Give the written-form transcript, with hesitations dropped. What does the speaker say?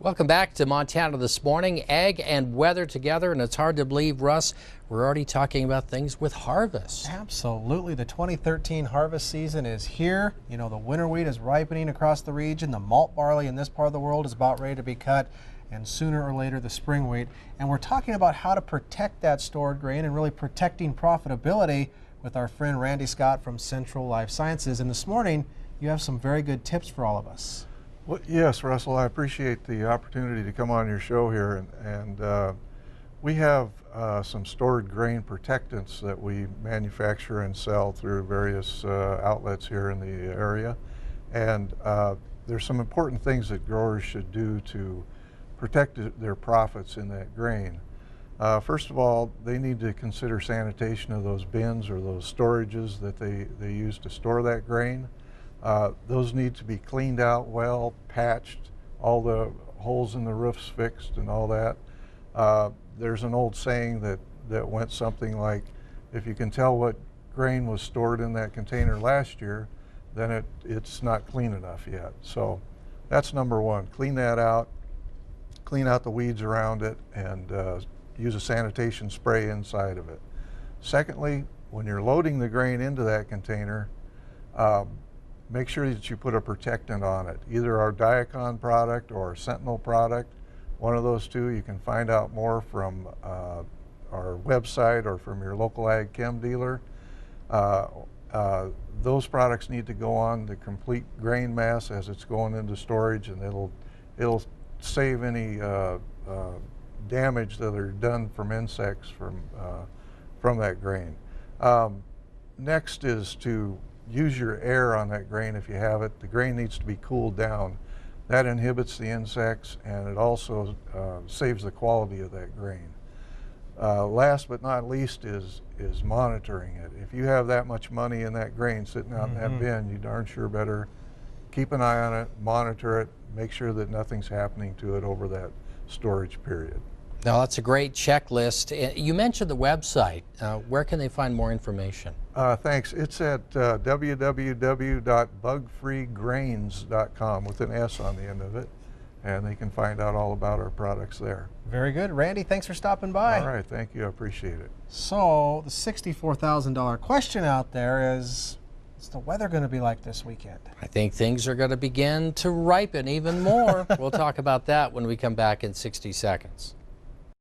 Welcome back to Montana this morning. Ag and weather together, and it's hard to believe, Russ, we're already talking about things with harvest. Absolutely. The 2013 harvest season is here. You know, the winter wheat is ripening across the region. The malt barley in this part of the world is about ready to be cut, and sooner or later the spring wheat. And we're talking about how to protect that stored grain and really protecting profitability with our friend Randy Scott from Central Life Sciences. And this morning, you have some very good tips for all of us. Well, yes, Russell, I appreciate the opportunity to come on your show here, and we have some stored grain protectants that we manufacture and sell through various outlets here in the area, and there's some important things that growers should do to protect their profits in that grain. First of all, they need to consider sanitation of those bins or those storages that they use to store that grain. Those need to be cleaned out well, patched, all the holes in the roofs fixed and all that. There's an old saying that went something like, if you can tell what grain was stored in that container last year, then it's not clean enough yet. So that's number one. Clean that out, clean out the weeds around it, and use a sanitation spray inside of it. Secondly, when you're loading the grain into that container, make sure that you put a protectant on it, either our Diacon product or our Sentinel product. One of those two. You can find out more from our website or from your local ag chem dealer. Those products need to go on the complete grain mass as it's going into storage, and it'll save any damage that are done from insects from that grain. Next is to use your air on that grain if you have it. The grain needs to be cooled down. That inhibits the insects, and it also saves the quality of that grain. Last but not least is monitoring it. If you have that much money in that grain sitting out in that bin, you darn sure better keep an eye on it, monitor it, make sure that nothing's happening to it over that storage period. Now, that's a great checklist. You mentioned the website. Where can they find more information? Thanks. It's at www.bugfreegrains.com with an S on the end of it, and they can find out all about our products there. Very good. Randy, thanks for stopping by. All right. Thank you. I appreciate it. So the $64,000 question out there is, what's the weather going to be like this weekend? I think things are going to begin to ripen even more. We'll talk about that when we come back in 60 seconds.